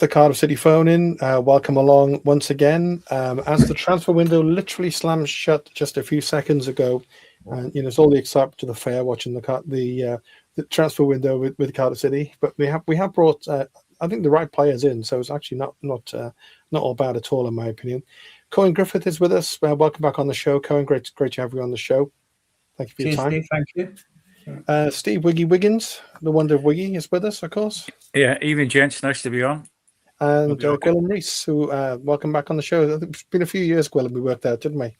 The Cardiff City phone-in. Welcome along once again. As the transfer window literally slammed shut just a few seconds ago, and it's all the excitement to the fair watching the transfer window with Cardiff City. But we have brought I think the right players in, so it's actually not all bad at all in my opinion. Cohen Griffith is with us. Welcome back on the show, Cohen. Great to have you on the show. Thank you for your time. Steve, thank you. Steve Wiggy Wiggins, the wonder of Wiggy, is with us, of course. Yeah, evening, gents. Nice to be on. And Gwilym Rees, who welcome back on the show. I think it's been a few years, Gwilym, we worked out, didn't we?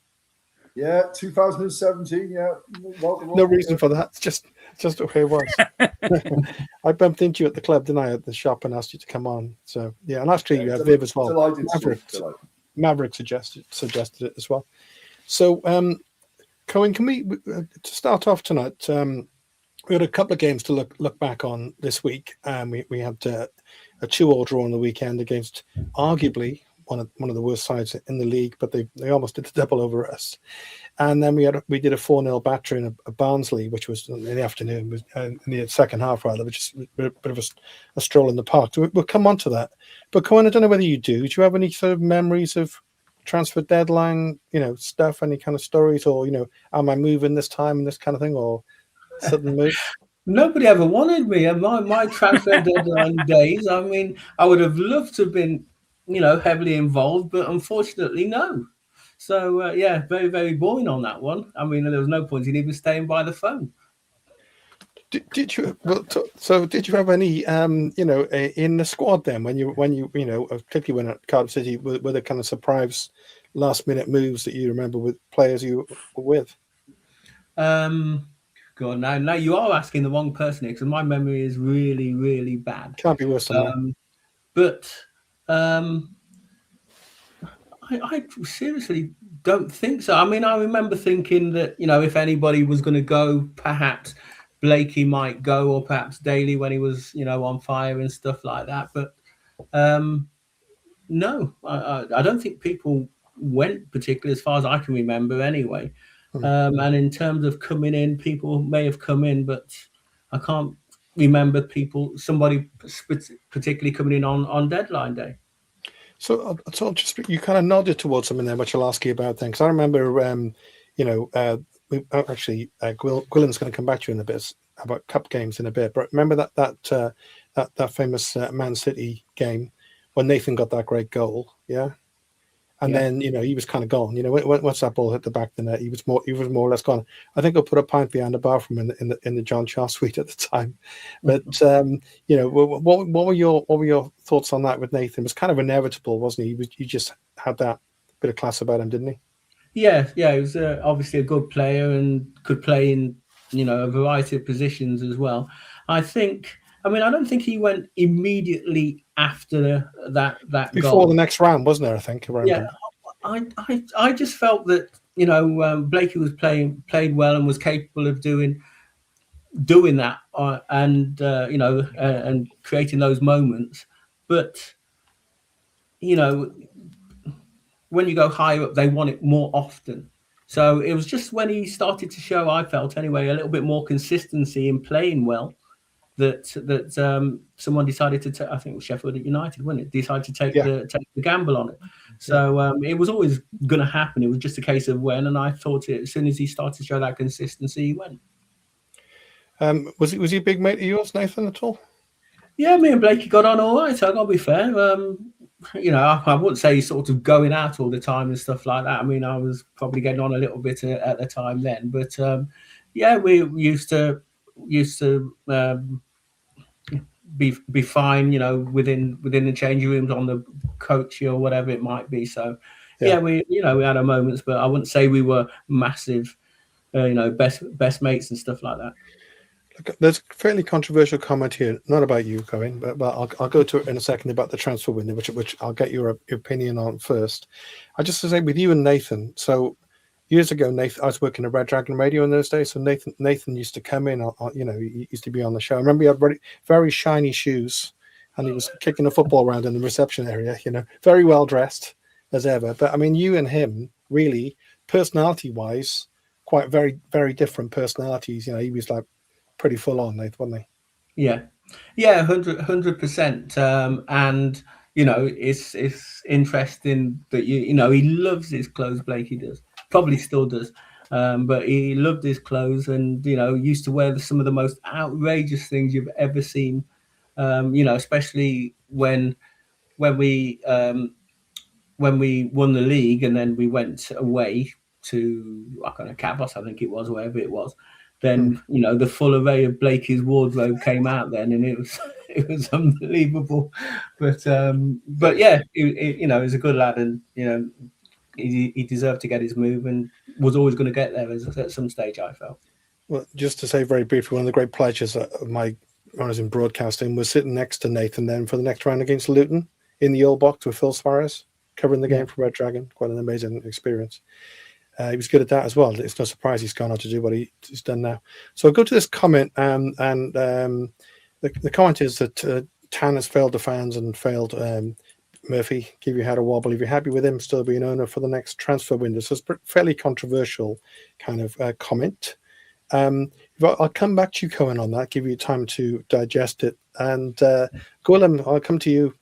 Yeah, 2017. Yeah, welcome. No reason for that. It's just the way it was. I bumped into you at the club, didn't I, at the shop, and asked you to come on. So yeah, and actually Viv as well. Delighted. Maverick suggested it as well. So, Cohen, can we to start off tonight? We had a couple of games to look back on this week. We had a 2-2 draw on the weekend against arguably one of the worst sides in the league, but they almost did the double over us. And then we did a 4-0 battering of Barnsley, which was in the afternoon, in the second half rather, which is a bit of a stroll in the park. So we'll come on to that. But Cohen, I don't know whether you do. Do you have any sort of memories of transfer deadline, stuff, any kind of stories, or am I moving this time and this kind of thing, or sudden move? Nobody ever wanted me, and my transfer deadline days. I mean, I would have loved to have been, heavily involved, but unfortunately, no. So yeah, very, very boring on that one. I mean, there was no point in even staying by the phone. Did you? Well, so did you have any, in the squad then when you particularly when at Cardiff City, were the kind of surprise last minute moves that you remember with players you were with? God, now you are asking the wrong person here, because my memory is really, really bad. Can't be worse than that. But I seriously don't think so. I mean, I remember thinking that, if anybody was going to go, perhaps Blakey might go, or perhaps Daly when he was, on fire and stuff like that. But no, I don't think people went particularly, as far as I can remember anyway. And in terms of coming in, people may have come in, but I can't remember somebody particularly coming in on deadline day. So just you kind of nodded towards something there, which I'll ask you about then, because I remember, Gwilym's going to come back to you in a bit about cup games in a bit. But remember that famous Man City game when Nathan got that great goal, yeah. And then he was kind of gone. Once that ball hit the back of the net, he was more or less gone. I think I put a pint behind the bar from him in the John Charles suite at the time. But what were your thoughts on that with Nathan? It was kind of inevitable, wasn't he? He just had that bit of class about him, didn't he? Yeah. He was obviously a good player and could play in a variety of positions as well. I don't think he went immediately after that before goal. The next round, wasn't there? I think. Yeah, I just felt that Blakey was played well and was capable of doing that and creating those moments. But when you go higher up, they want it more often. So it was just when he started to show, I felt anyway, a little bit more consistency in playing well, that someone decided to take, I think it was Sheffield United, wasn't it? Decided to take the gamble on it. So it was always going to happen. It was just a case of when, and I thought as soon as he started to show that consistency, he went. Was he a big mate of yours, Nathan, at all? Yeah, me and Blakey got on all right. So I got to be fair. I wouldn't say sort of going out all the time and stuff like that. I mean, I was probably getting on a little bit at the time then, but we used to be fine, within the changing rooms, on the coach or whatever it might be. So we had our moments, but I wouldn't say we were massive, best mates and stuff like that. Look, there's a fairly controversial comment here, not about you, Cohen, but I'll go to it in a second about the transfer window, which I'll get your opinion on first. I just to say with you and Nathan, so years ago, Nathan, I was working at Red Dragon Radio in those days, so Nathan used to come in, he used to be on the show. I remember he had very, very shiny shoes, and he was kicking a football around in the reception area, very well dressed as ever. But I memean, you and him, really, personality-wise, quite very, very different personalities. He was like pretty full on, Nathan, wasn't he? Yeah, 100%. And it's interesting that he loves his clothes. Blakey does, probably still does, but he loved his clothes, and used to wear some of the most outrageous things you've ever seen. Especially when we won the league, and then we went away to Cabos, I think it was, wherever it was. Then the full array of Blakey's wardrobe came out then, and it was unbelievable. But yeah, he's a good lad, and he deserved to get his move, and was always going to get there at some stage, I felt. Well, just to say very briefly, one of the great pleasures of my when I was in broadcasting was sitting next to Nathan then for the next round against Luton in the old box with Phil Suarez covering the game for Red Dragon. Quite an amazing experience. He was good at that as well. It's no surprise he's gone on to do what he's done now. So I'll go to this comment, and the comment is that Tan has failed the fans and failed Murphy. Give you had a wobble. If you're happy with him, still be an owner for the next transfer window. So it's a fairly controversial kind of comment. I'll come back to you, Cohen, on that. Give you time to digest it. And Gwilym, I'll come to you.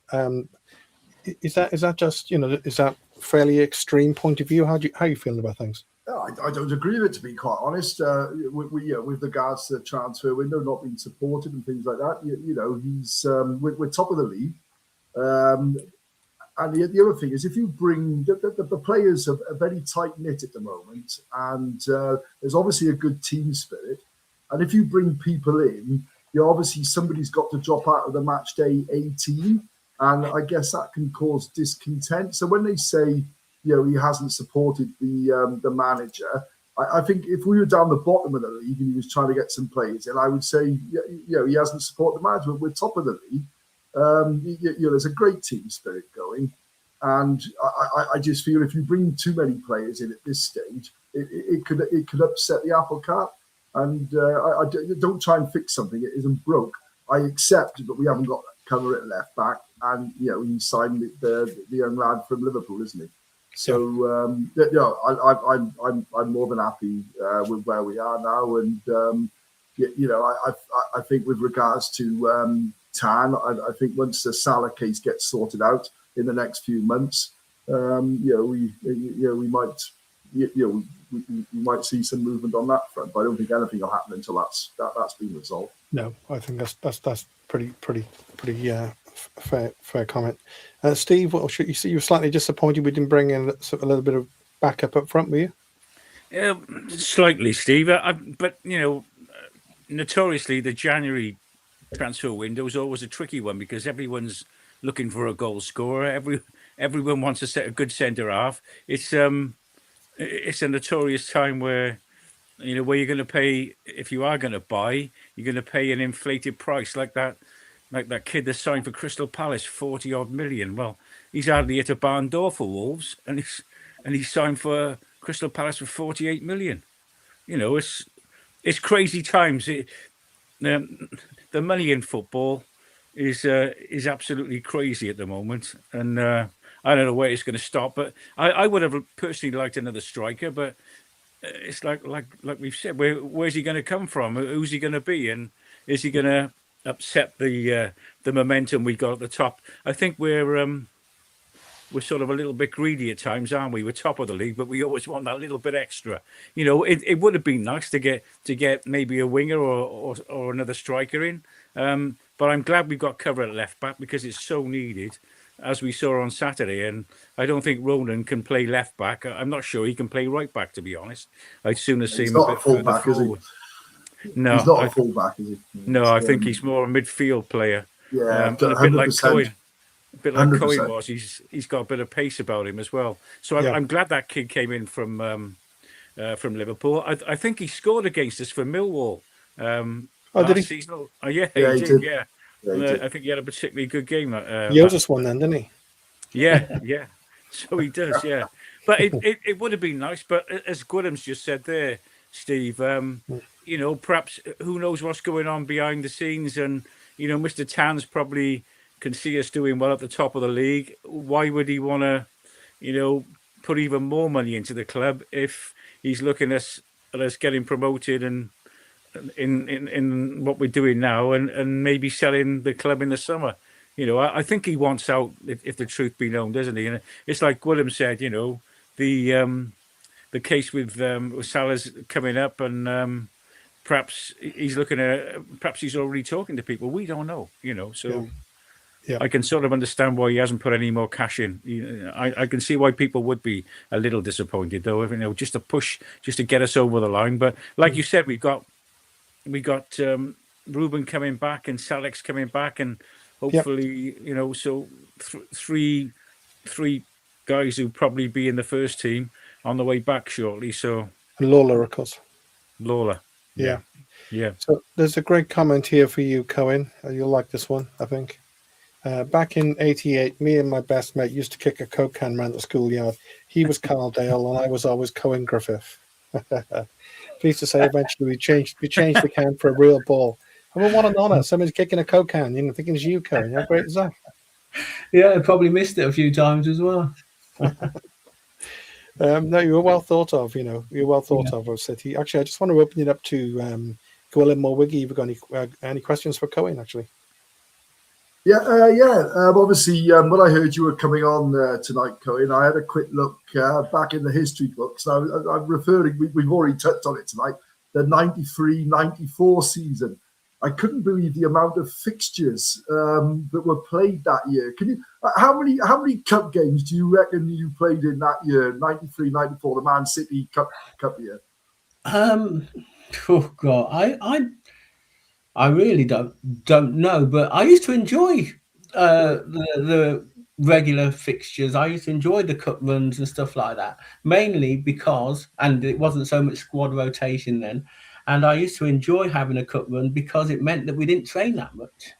Is that just is that fairly extreme point of view? How are you feeling about things? I don't agree with it, to be quite honest. With regards to the transfer window not being supported and things like that, he's we're top of the league. And the other thing is, if you bring the players are very tight knit at the moment, and there's obviously a good team spirit. And if you bring people in, obviously somebody's got to drop out of the match day 18. And I guess that can cause discontent. So when they say, he hasn't supported the manager, I think if we were down the bottom of the league and he was trying to get some players in, I would say, he hasn't supported the manager. We're top of the league. There's a great team spirit going. And I just feel if you bring too many players in at this stage, it could upset the apple cart. And I don't try and fix something that isn't broke. I accept that we haven't got cover at left back. And he signed the young lad from Liverpool, isn't he? So I'm more than happy with where we are now, and I think with regards to Tan, I think once the Salah case gets sorted out in the next few months, we might see some movement on that front. But I don't think anything will happen until that's been resolved. No, I think that's pretty fair comment. Steve, you see, you were slightly disappointed we didn't bring in a little bit of backup up front, were you? Yeah, slightly, Steve. But notoriously, the January transfer window is always a tricky one because everyone's looking for a goal scorer. Everyone wants a good centre half. It's a notorious time where where you're going to pay, if you are going to buy, you're going to pay an inflated price like that kid that signed for Crystal Palace, 40 odd million. Well, he's hardly hit a barn door for Wolves, and he's signed for Crystal Palace for 48 million. It's crazy times. The money in football is absolutely crazy at the moment, and I don't know where it's going to stop. But I would have personally liked another striker, but it's like we've said, where's he going to come from? Who's he going to be? And is he going to upset the momentum we got at the top? I think we're sort of a little bit greedy at times, aren't we? We're top of the league, but we always want that little bit extra. It would have been nice to get maybe a winger or another striker in. But I'm glad we've got cover at left back because it's so needed, as we saw on Saturday. And I don't think Ronan can play left back. I'm not sure he can play right back, to be honest. I'd sooner see him a bit further forward. No, he's not a fullback, is he? No, I think he's more a midfield player. Yeah, a bit like Cohen. A bit like 100%. Cohen was. He's got a bit of pace about him as well. So I'm glad that kid came in from Liverpool. I think he scored against us for Millwall. Did he? Season. Yeah, he did. Yeah. I think he had a particularly good game. Yosis won then, didn't he? Yeah. So he does, yeah. But it would have been nice. But as Gwilym's just said there, Steve, perhaps who knows what's going on behind the scenes. And, Mr. Tan's probably can see us doing well at the top of the league. Why would he want to, put even more money into the club if he's looking at us getting promoted and in what we're doing now and maybe selling the club in the summer? You know, I think he wants out, if the truth be known, doesn't he? And it's like Willem said, you know, the case with Salah's coming up, and perhaps he's perhaps he's already talking to people. We don't know, you know. So Yeah. I can sort of understand why he hasn't put any more cash in. I can see why people would be a little disappointed, though. You know, just a push, just to get us over the line. But like you said, we got Ruben coming back and Salix coming back, and hopefully, you know, so three guys who probably be in the first team on the way back shortly. So And Lawler, of course. Lawler, yeah. So there's a great comment here for you, Cohen. You'll like this one, I think. Back in '88, me and my best mate used to kick a Coke can around the schoolyard. He was Carl Dale, and I was always Cohen Griffith. Pleased to say, eventually we changed the can for a real ball. I mean, what an honour! Somebody's kicking a Coke can, you know, thinking it's you, Cohen. How great is that? Yeah, I probably missed it a few times as well. No, you were well thought of. You know, you're well thought of, City. Actually, I just want to open it up to go a little more wiggy. You've got any questions for Cohen? Actually. Obviously, when I heard you were coming on tonight, Cohen, I had a quick look back in the history books. Now, I'm referring, we've already touched on it tonight, the 93-94 season. I couldn't believe the amount of fixtures that were played that year. Can you? How many cup games do you reckon you played in that year, 93-94, the Man City Cup year? Oh God, I really don't know, but I used to enjoy the regular fixtures. I used to enjoy the cup runs and stuff like that, mainly because, and it wasn't so much squad rotation then, and I used to enjoy having a cup run because it meant that we didn't train that much.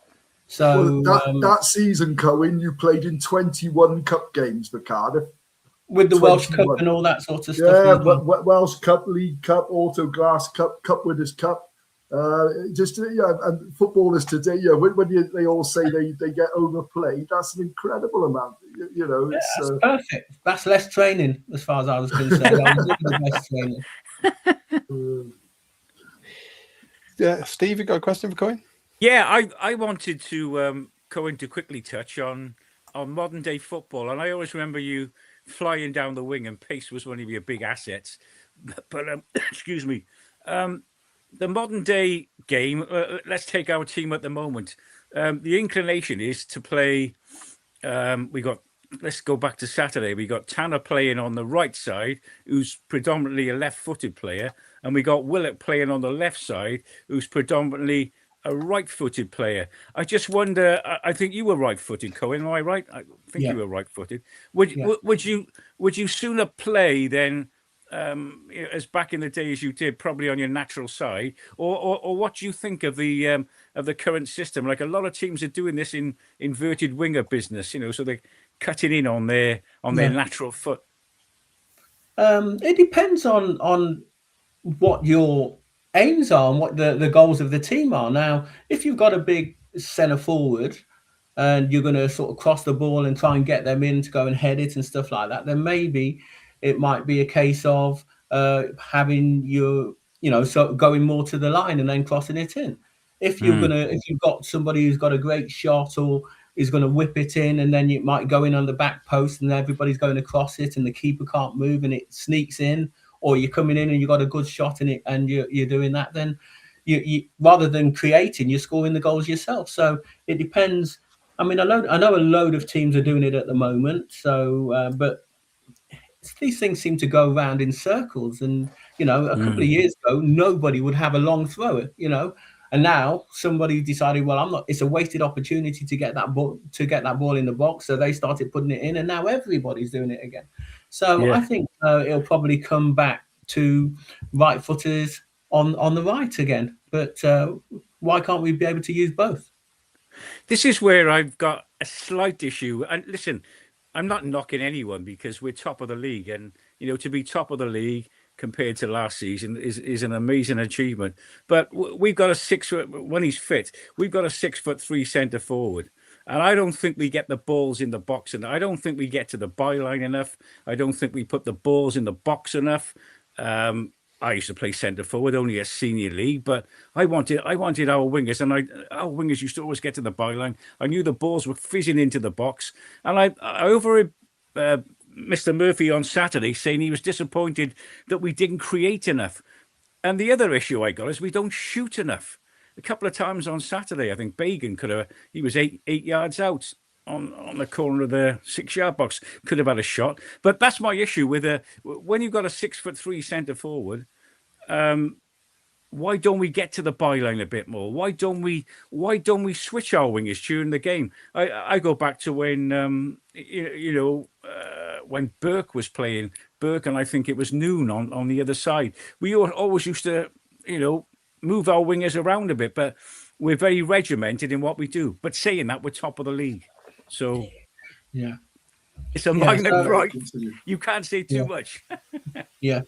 So that season, Cohen, you played in 21 cup games for Cardiff. With the 21. Welsh Cup and all that sort of stuff. Yeah, Welsh Cup, League Cup, Auto Glass Cup, Cup Winners' Cup. And footballers today, when they all say they get overplayed, that's an incredible amount. You know, it's perfect. That's less training, as far as I was concerned. I was doing the best training. Steve, you got a question for Cohen? Yeah, I wanted to Cohen to quickly touch on modern day football, and I always remember you flying down the wing, and pace was one of your big assets. But excuse me. The modern day game, let's take our team at the moment. The inclination is to play. Let's go back to Saturday. We got Tanner playing on the right side, who's predominantly a left-footed player, and we got Willett playing on the left side, who's predominantly a right-footed player. I just wonder. I think you were right-footed, Cohen. Am I right? I think you were right-footed. Would you sooner play than? As back in the day as you did, probably on your natural side, or what do you think of the current system? Like, a lot of teams are doing this in inverted winger business, you know, so they're cutting in on their natural foot. It depends on what your aims are and what the goals of the team are. Now, if you've got a big centre forward and you're going to sort of cross the ball and try and get them in to go and head it and stuff like that, then maybe it might be a case of having so going more to the line and then crossing it in. If you've got somebody who's got a great shot or is going to whip it in, and then you might go in on the back post and everybody's going to cross it and the keeper can't move and it sneaks in, or you're coming in and you've got a good shot in it and you're doing that, then you rather than creating, you're scoring the goals yourself. So it depends. I mean, I know a load of teams are doing it at the moment. So, but these things seem to go around in circles, and a couple of years ago nobody would have a long throw, and now somebody decided, well, it's a wasted opportunity to get that ball in the box, so they started putting it in, and now everybody's doing it again. So I think it'll probably come back to right footers on the right again, but why can't we be able to use both? This is where I've got a slight issue, and listen, I'm not knocking anyone because we're top of the league, and to be top of the league compared to last season is an amazing achievement. But we've got when he's fit, we've got a 6'3" centre forward, and I don't think we get the balls in the box, and I don't think we get to the byline enough. I don't think we put the balls in the box enough. I used to play centre forward only at senior league, but I wanted our wingers, and our wingers used to always get to the byline. I knew the balls were fizzing into the box, and I overheard Mr. Murphy on Saturday saying he was disappointed that we didn't create enough. And the other issue I got is we don't shoot enough. A couple of times on Saturday, I think Bagan he was eight yards out on the corner of the 6-yard box, could have had a shot. But that's my issue with when you've got a 6'3" centre forward. Why don't we get to the byline a bit more? Why don't we switch our wingers during the game? I go back to when when Burke was playing. Burke, and I think it was Noon on the other side. We always used to move our wingers around a bit, but we're very regimented in what we do. But saying that, we're top of the league. So yeah, it's a minor gripe. You can't say too much. Yeah.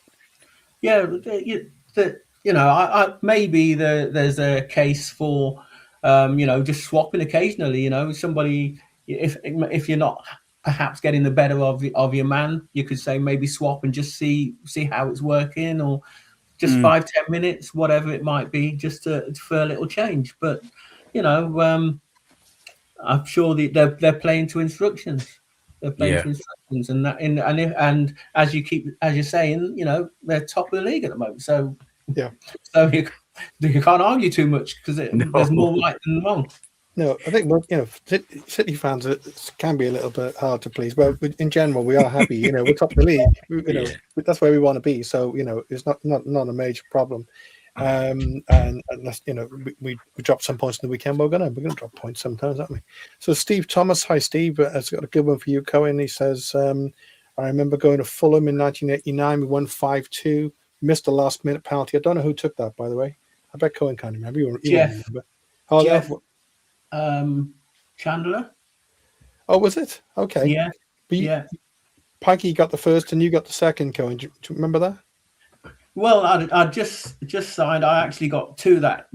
Maybe there's a case for just swapping occasionally. Somebody, if you're not perhaps getting the better of your man, you could say maybe swap and just see how it's working, or just 5-10 minutes, whatever it might be, just for a little change. But I'm sure they're playing to instructions. They're playing to instructions, and as you're saying, they're top of the league at the moment. So so you can't argue too much, because there's more right than wrong. No, I think City fans can be a little bit hard to please. But in general, we are happy. We're top of the league. That's where we want to be. So it's not a major problem. And unless we drop some points in the weekend, we're gonna drop points sometimes, aren't we? So Steve Thomas, hi Steve, has got a good one for you, Cohen. He says, I remember going to Fulham in 1989. We won 5-2. Missed a last minute penalty. I don't know who took that, by the way. I bet Cohen can't remember. You remember? Oh, Jeff. Chandler. Oh, was it? Okay. Yeah. But Pikey got the first and you got the second, Cohen. Do you remember that? Well, I just signed. I actually got to that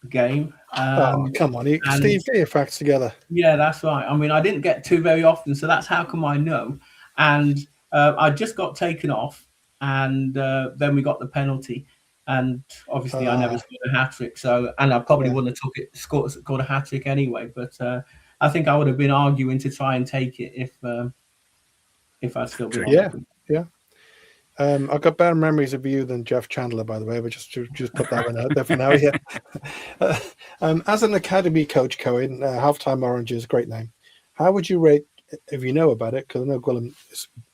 game. Come on, Steve, get your facts together. Yeah, that's right. I mean, I didn't get to very often, so that's how come I know. And I just got taken off, and then we got the penalty. And obviously, I never scored a hat-trick. And I probably wouldn't have scored a hat-trick anyway. But I think I would have been arguing to try and take it if I'd still been on. Yeah. I've got better memories of you than Jeff Chandler, by the way, but just put that one out there for now. Yeah. As an academy coach, Cohen, Halftime Oranges, great name. How would you rate, if you know about it, because I know Gwilym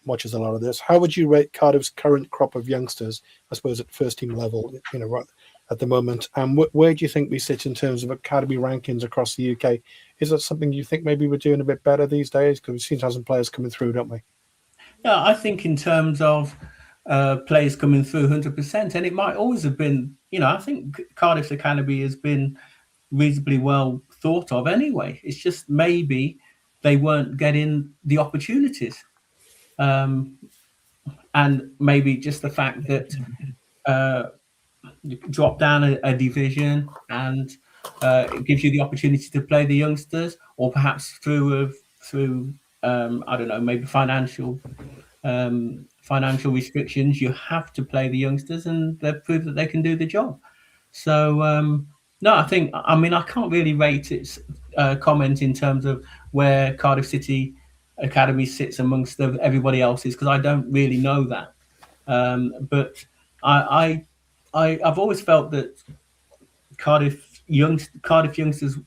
watches a lot of this, how would you rate Cardiff's current crop of youngsters, I suppose, at first team level, right at the moment? And where do you think we sit in terms of academy rankings across the UK? Is that something you think maybe we're doing a bit better these days? Because we seem to have some players coming through, don't we? Yeah, I think in terms of players coming through 100%, and it might always have been, I think Cardiff's academy has been reasonably well thought of anyway. It's just maybe they weren't getting the opportunities, and maybe just the fact that you drop down a division, and it gives you the opportunity to play the youngsters, or perhaps through I don't know, maybe financial restrictions, you have to play the youngsters, and they've proved that they can do the job. So no, I can't really rate its comment in terms of where Cardiff City Academy sits amongst everybody else's, because I don't really know that. But I've always felt that Cardiff youngsters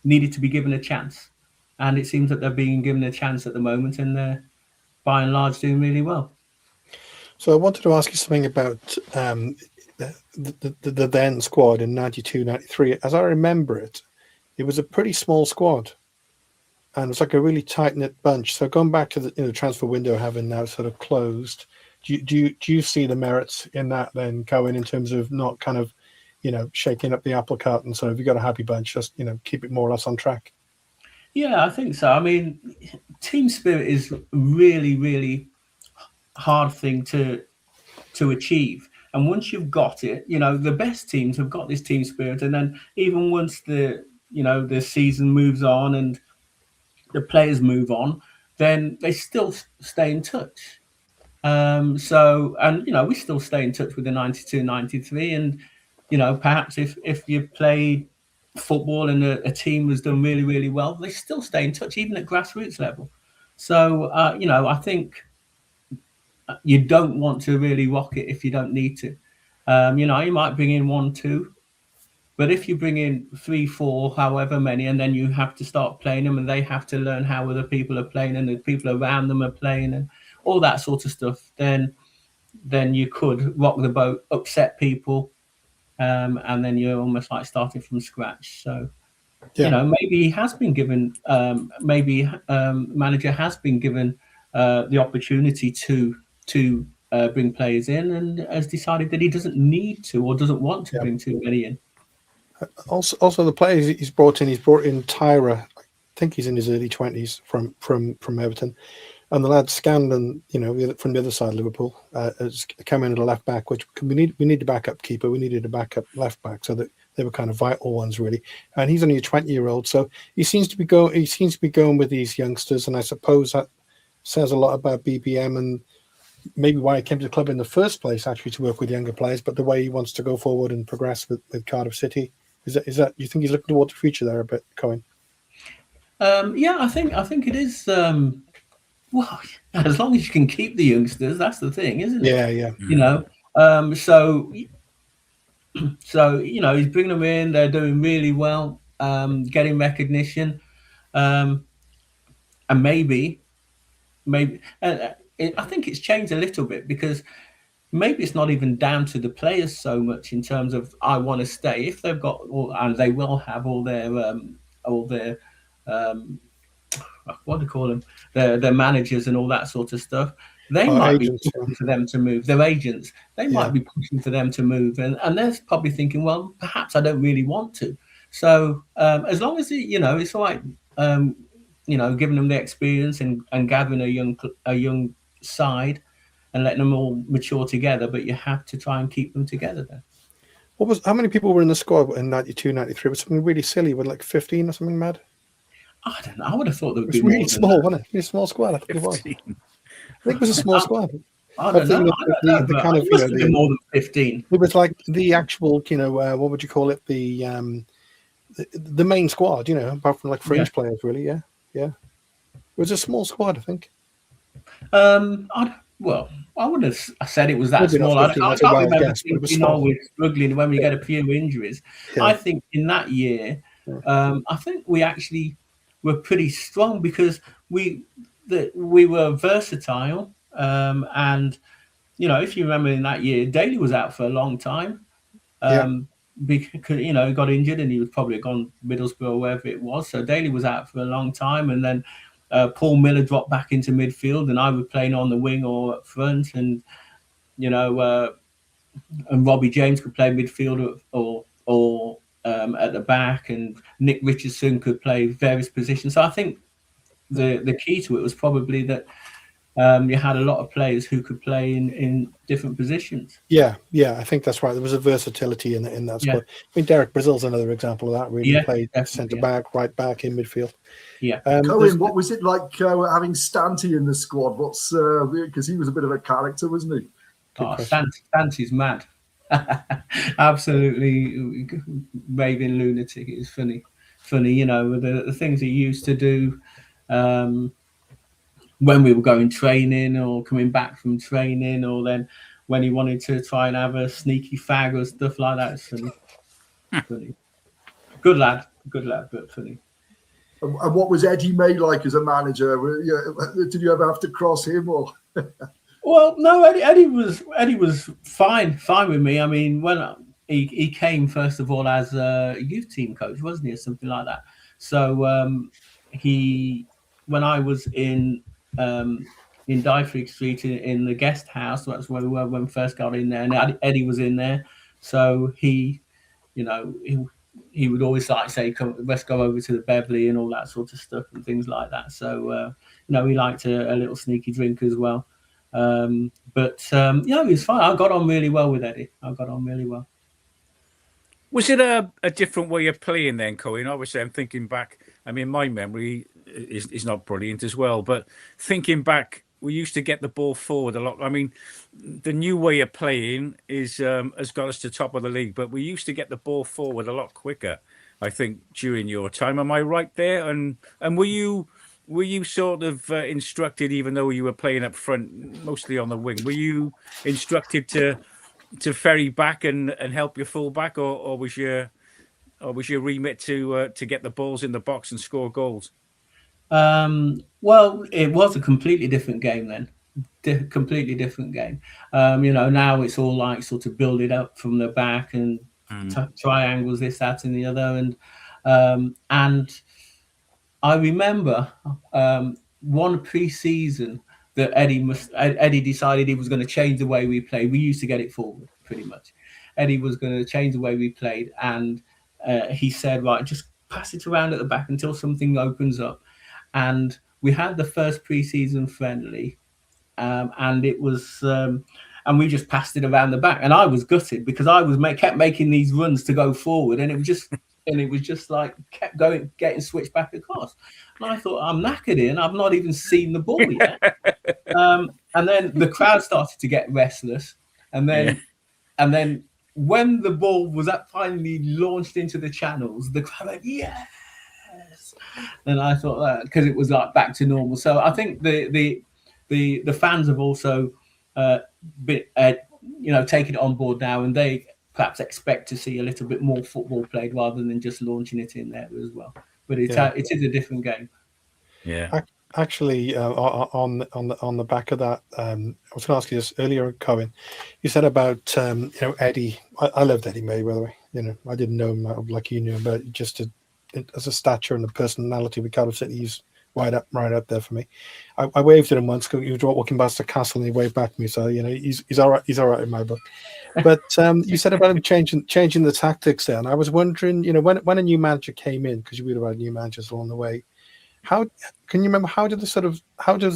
needed to be given a chance, and it seems that they're being given a chance at the moment, and they're by and large doing really well. So I wanted to ask you something about the then squad in 92, 93. As I remember it, it was a pretty small squad, and it was like a really tight-knit bunch. So going back to the transfer window having now sort of closed, do you see the merits in that then, Cohen, in terms of not kind of, shaking up the apple cart and sort of, you got a happy bunch, just, keep it more or less on track? Yeah, I think so. I mean, team spirit is really, really hard thing to achieve. And once you've got it, the best teams have got this team spirit. And then even once the season moves on and the players move on, then they still stay in touch. So, and we still stay in touch with the 92, 93, and perhaps if you played football and a team has done really, really well, they still stay in touch even at grassroots level. So, I think you don't want to really rock it if you don't need to. You might bring in 1, 2, but if you bring in 3, 4, however many, and then you have to start playing them, and they have to learn how other people are playing, and the people around them are playing, and all that sort of stuff, then you could rock the boat, upset people, and then you're almost like starting from scratch. So, maybe he has been given, manager has been given the opportunity to bring players in, and has decided that he doesn't need to or doesn't want to bring too many in. Also the players he's brought in Tyra. I think he's in his early 20s from Everton, and the lad Scandon, from the other side of Liverpool, has come in at a left back, which we need a backup keeper. We needed a backup left back, so that they were kind of vital ones, really. And he's only a 20-year-old, so he seems to be going with these youngsters, and I suppose that says a lot about BBM and maybe why he came to the club in the first place, actually, to work with younger players. But the way he wants to go forward and progress with Cardiff City, is that you think he's looking toward the future there a bit, Cohen? I think it is. Well, as long as you can keep the youngsters, that's the thing, isn't it? Yeah. So he's bringing them in. They're doing really well, getting recognition, and maybe. I think it's changed a little bit, because maybe it's not even down to the players so much in terms of I want to stay. If they've got and they will have all their what do you call them? Their managers and all that sort of stuff. They might be pushing for them to move. Their agents, they might be pushing for them to move, and they're probably thinking, well, perhaps I don't really want to. So as long as it's all right, giving them the experience and gathering a young side and letting them all mature together, but you have to try and keep them together then. How many people were in the squad in 92, 93? It was something really silly, with like 15 or something mad? I don't know. I would have thought there would be really more small, wasn't it? Really small squad, I think it was. I think it was a small squad. I don't know. The kind of, it must have been more than 15. It was like the actual, what would you call it? The main squad, apart from like fringe players, really. Yeah. It was a small squad, I think. I would have said it was that Maybe small. I can't remember thinking, we're struggling when we get a few injuries. Yeah. I think in that year, I think we actually were pretty strong, because we were versatile. And, if you remember in that year, Daly was out for a long time. Because, he got injured and he was probably gone Middlesbrough or wherever it was. So Daly was out for a long time. And then Paul Miller dropped back into midfield, and I was playing on the wing or up front, and and Robbie James could play midfield or at the back, and Nick Richardson could play various positions. So I think the key to it was probably that you had a lot of players who could play in different positions. Yeah, I think that's right. There was a versatility in that squad. I mean, Derek Brazil's another example of that. Really played centre back, right back, in midfield. Yeah. Cohen, what was it like having Stanty in the squad? What's because he was a bit of a character, wasn't he? Stanty's mad. Absolutely raving lunatic. It's funny. The things he used to do. When we were going training or coming back from training, or then when he wanted to try and have a sneaky fag or stuff like that. It's funny. Good lad, but funny. And what was Eddie May like as a manager? Did you ever have to cross him, or? Well, no, Eddie was fine with me. I mean, when he came first of all as a youth team coach, wasn't he, or something like that? So when I was in Dyfrig Street in the guest house, that's where we were when we first got in there, and Eddie was in there. So he would always say, "Come, let's go over to the Beverley," and all that sort of stuff and things like that. So he liked a little sneaky drink as well. But he was fine. I got on really well with Eddie. Was it a different way of playing then, Cohen? Obviously, I'm thinking back. I mean, my memory is not brilliant as well, but thinking back we used to get the ball forward a lot. I mean, the new way of playing is has got us to top of the league, but we used to get the ball forward a lot quicker. I think during your time, am I right there? And were you sort of instructed, even though you were playing up front, mostly on the wing? Were you instructed to ferry back and help your fullback, or was your remit to get the balls in the box and score goals? Well, it was a completely different game then. Completely different game. Now it's all like sort of build it up from the back and triangles, this, that, and the other. And I remember one pre-season that Eddie decided he was going to change the way we played. We used to get it forward pretty much. Eddie was going to change the way we played, and he said, right, just pass it around at the back until something opens up. And we had the first pre-season friendly, and it was, and we just passed it around the back. And I was gutted because I was kept making these runs to go forward, and it was just like kept going, getting switched back across. And I thought, I'm knackered here, and I've not even seen the ball yet. And then the crowd started to get restless, and then when the ball was finally launched into the channels, the crowd went, yes. And I thought that because it was like back to normal. So I think the fans have also taken it on board now, and they perhaps expect to see a little bit more football played rather than just launching it in there as well. But it is a different game. Yeah. Actually, on the back of that, I was going to ask you this earlier, Cohen. You said about Eddie. I loved Eddie May, by the way. I didn't know him like you knew him, but just as a stature and a personality with Cardiff City, he's right up there for me. I waved at him once. He was walking past the castle and he waved back to me. So he's all right. He's all right in my book. But you said about him changing the tactics there, and I was wondering, when a new manager came in, because you would have had new managers along the way. How can you remember? How does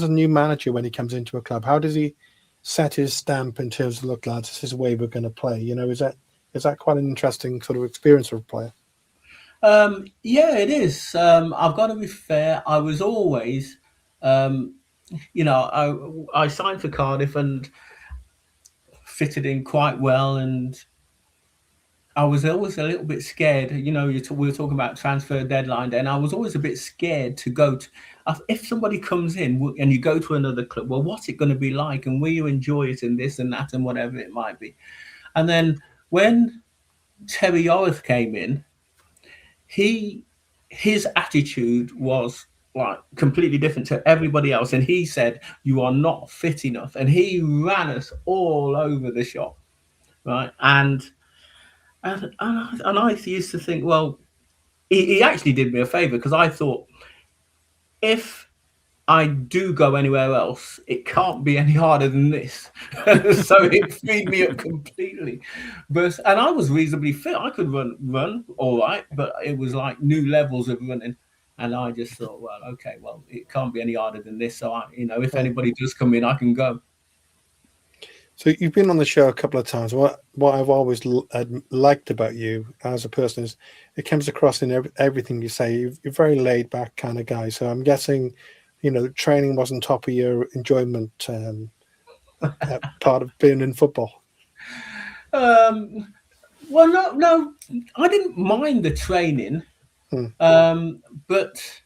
a new manager, when he comes into a club, how does he set his stamp in terms of, look, lads, this is the way we're going to play? Is that quite an interesting sort of experience for a player? Yeah, it is. I've got to be fair. I was always, I signed for Cardiff and fitted in quite well, and I was always a little bit scared. We were talking about transfer deadline, and I was always a bit scared to go to. If somebody comes in and you go to another club, well, what's it going to be like, and will you enjoy it, and this and that, and whatever it might be. And then when Terry Orth came in, his attitude was like completely different to everybody else, and he said, "You are not fit enough," and he ran us all over the shop, right? And I used to think, well, he actually did me a favor, because I thought, if I do go anywhere else, it can't be any harder than this. So it freed me up completely. And I was reasonably fit. I could run all right, but it was like new levels of running. And I just thought, well, okay, well, it can't be any harder than this. So if anybody does come in, I can go. So you've been on the show a couple of times. What I've always liked about you as a person is it comes across in everything you say. You're a very laid back kind of guy. So I'm guessing, training wasn't top of your enjoyment part of being in football. Well, no, I didn't mind the training, but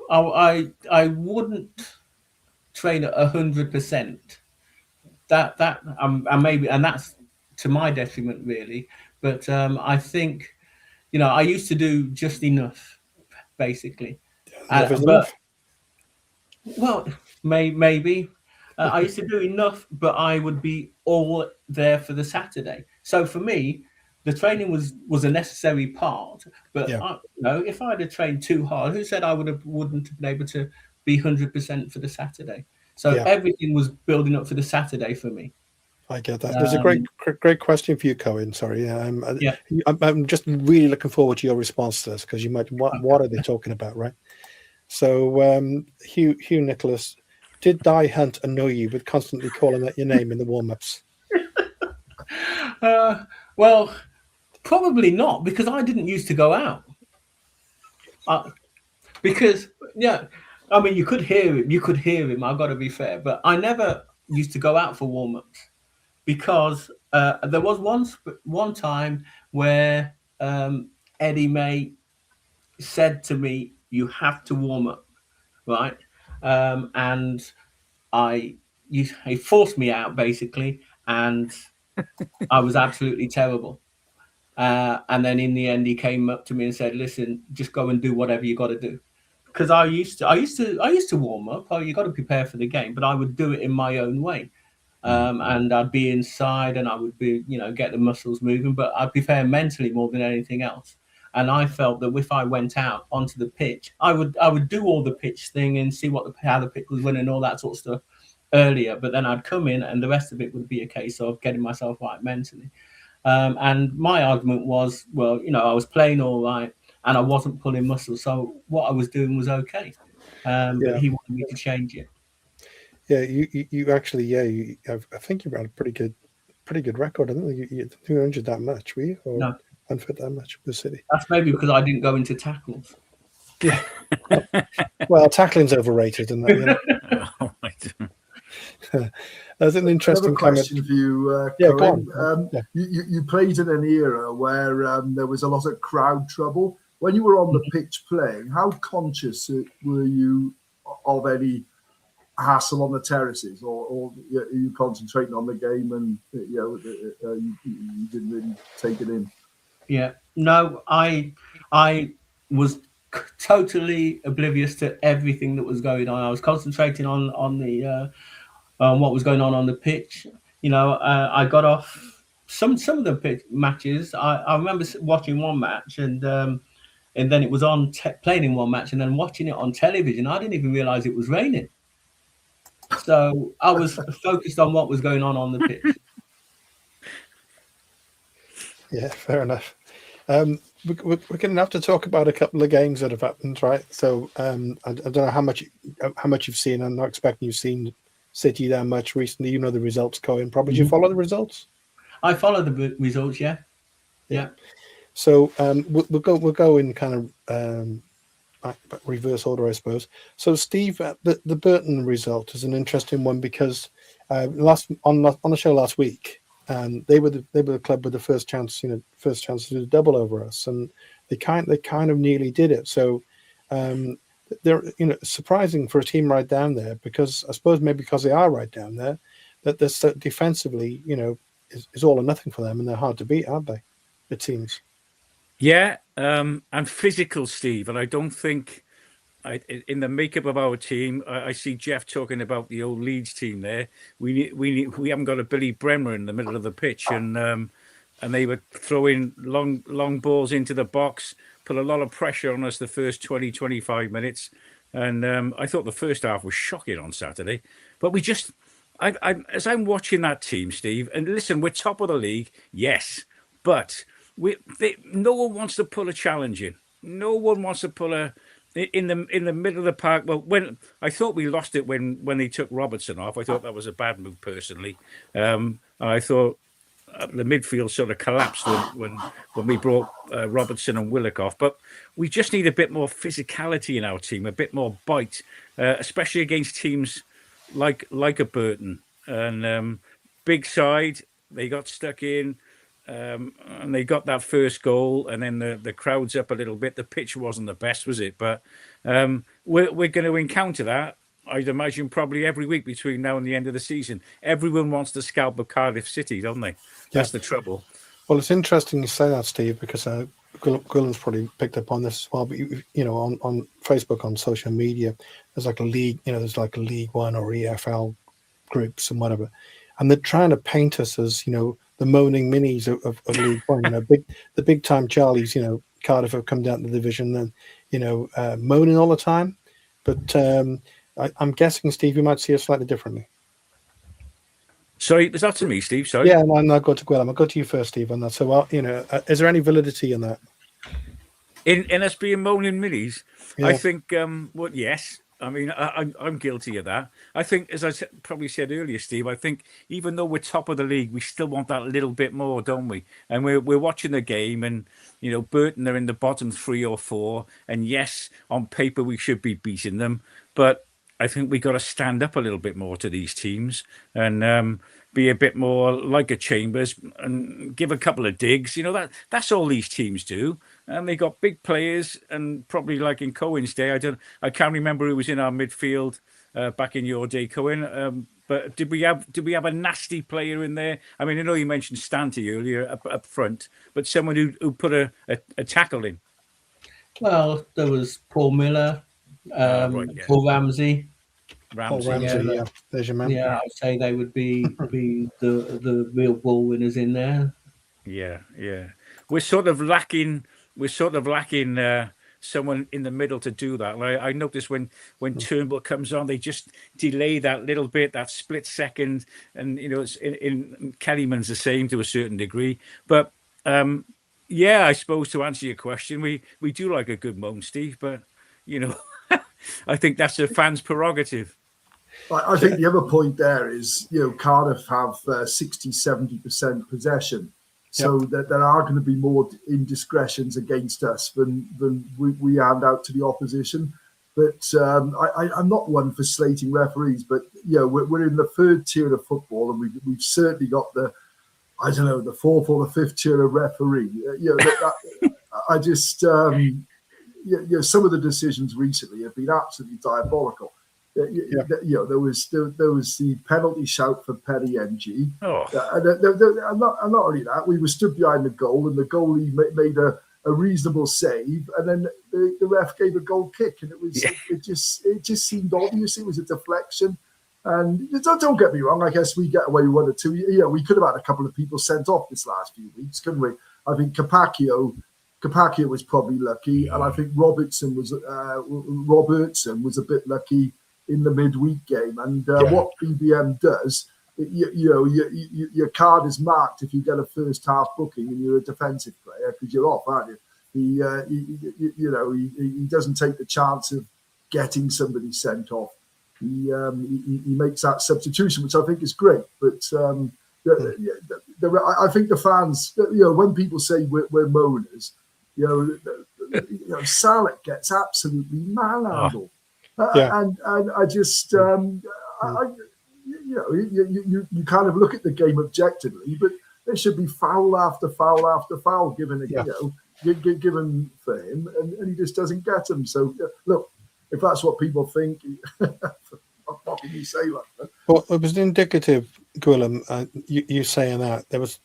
I wouldn't train at 100%. That maybe, and that's to my detriment, really. But I think, I used to do just enough, basically. Well, maybe I used to do enough, but I would be all there for the Saturday. So for me, the training was a necessary part. But if I had trained too hard, who said I wouldn't have been able to be 100% for the Saturday? So everything was building up for the Saturday for me. I get that. There's a great question for you, Cohen. Sorry, I'm just really looking forward to your response to this, because you might. What are they talking about, right? So, Hugh Nicholas, did Die Hunt annoy you with constantly calling out your name in the warm-ups? Well, probably not, because I didn't used to go out. I mean, you could hear him. You could hear him. I've got to be fair, but I never used to go out for warm-ups because there was one time where Eddie May said to me, "You have to warm up, right?" And he forced me out basically, and I was absolutely terrible. And then in the end, he came up to me and said, "Listen, just go and do whatever you got to do." Because I used to warm up. Oh, you got to prepare for the game, but I would do it in my own way. And I'd be inside, and I would be, get the muscles moving. But I'd prepare mentally more than anything else. And I felt that if I went out onto the pitch, I would do all the pitch thing and see how the pitch was running and all that sort of stuff earlier. But then I'd come in, and the rest of it would be a case of getting myself right mentally. And my argument was, well, I was playing all right and I wasn't pulling muscles. So what I was doing was okay. But he wanted me to change it. Yeah, you actually, I think you've got a pretty good record. I don't think you were injured that much, were you? Or no. Unfit that much with the City? That's maybe because I didn't go into tackles. Yeah. Well, tackling's overrated, isn't that? Oh, right. That's an interesting question for you, yeah, Cohen. go on. You played in an era where there was a lot of crowd trouble. When you were on the pitch playing, how conscious were you of any hassle on the terraces, or are you concentrating on the game and you didn't really take it in? Yeah, no, I was totally oblivious to everything that was going on. I was concentrating on the what was going on the pitch. I got off some of the matches. I remember watching one match and then it was on playing in one match and then watching it on television. I didn't even realize it was raining. So I was focused on what was going on the pitch. Yeah, fair enough. We're going to have to talk about a couple of games that have happened, right? So I don't know how much you've seen. I'm not expecting you've seen City that much recently. You know the results, Cohen. Probably. Did you follow the results? I follow the results. Yeah. So we'll go in kind of reverse order, I suppose. So Steve, the Burton result is an interesting one because on the show last week. They were the club with the first chance to do the double over us, and they kind of nearly did it. So they're surprising for a team right down there, because I suppose maybe because they are right down there, that they're so defensively is all or nothing for them, and they're hard to beat, aren't they? It seems. Yeah, and physical, Steve, and I don't think. In the makeup of our team, I see Jeff talking about the old Leeds team there. We haven't got a Billy Bremer in the middle of the pitch, and they were throwing long balls into the box, put a lot of pressure on us the first 20, 25 minutes. And I thought the first half was shocking on Saturday. But we just, as I'm watching that team, Steve, and listen, we're top of the league, yes, but no one wants to pull a challenge in. No one wants to pull a in the middle of the park. Well, when I thought we lost it when they took Robertson off, I thought that was a bad move personally. I thought the midfield sort of collapsed when we brought Robertson and Willock off. But we just need a bit more physicality in our team, a bit more bite, especially against teams like a Burton. And big side, they got stuck in. And they got that first goal, and then the crowd's up a little bit. The pitch wasn't the best, was it? But we're going to encounter that, I'd imagine, probably every week between now and the end of the season. Everyone wants the scalp of Cardiff City, don't they? That's the trouble. Well, it's interesting you say that, Steve, because Gwilym's probably picked up on this as well. But on Facebook, on social media, there's like a league, there's like a League One or EFL groups and whatever, and they're trying to paint us as the moaning minis of League One, the big time Charlies. Cardiff have come down to the division, and moaning all the time. But I'm guessing, Steve, you might see it slightly differently. Sorry, is that to me, Steve? Sorry. Yeah, and I'll go to Gwilym. I'll go to you first, Steve, on that. So, is there any validity in that? In us being moaning minis, Yeah. I think. Yes. I mean, I'm guilty of that. I think, as I probably said earlier, Steve, I think even though we're top of the league, we still want that little bit more, don't we? And we're watching the game, and Burton are in the bottom 3 or 4, and yes, on paper we should be beating them, but I think we got to stand up a little bit more to these teams and be a bit more like a Chambers and give a couple of digs. That's all these teams do. And they got big players, and probably like in Cohen's day, I can't remember who was in our midfield back in your day, Cohen. But did we have a nasty player in there? I mean, I know you mentioned Stanty earlier up front, but someone who put a tackle in. Well, there was Paul Miller, Paul Ramsey. Paul Ramsey, yeah. There's your man. Yeah, I'd say they would be the real ball winners in there. Yeah. We're sort of lacking someone in the middle to do that. Like, I noticed when Turnbull comes on, they just delay that little bit, that split second, and it's in Kellyman's the same to a certain degree. But I suppose to answer your question, we do like a good moan, Steve, but I think that's a fan's prerogative. I think the other point there is, Cardiff have 60-70% possession. So that there are going to be more indiscretions against us than we hand out to the opposition. But I'm not one for slating referees, but we're in the third tier of football, and we've certainly got the fourth or the fifth tier of referee. I just some of the decisions recently have been absolutely diabolical. There was the penalty shout for Petty NG. And not only that, we were stood behind the goal, and the goalie made a reasonable save, and then the ref gave a goal kick, and it just seemed obvious it was a deflection. And don't get me wrong, I guess we get away with one or two. We could have had a couple of people sent off this last few weeks, couldn't we? I think Capaccio was probably lucky, and I think Robertson was a bit lucky in the midweek game. And what BBM does, your card is marked if you get a first half booking and you're a defensive player, because you're off, aren't you? He doesn't take the chance of getting somebody sent off. He makes that substitution, which I think is great. But I think the fans, when people say we're moaners, Salek gets absolutely manhandled. And I just, you kind of look at the game objectively, but there should be foul after foul after foul given given for him, and he just doesn't get them. So look, if that's what people think, what can you say like that? Well, it was indicative, Gwilym, you saying that. There was,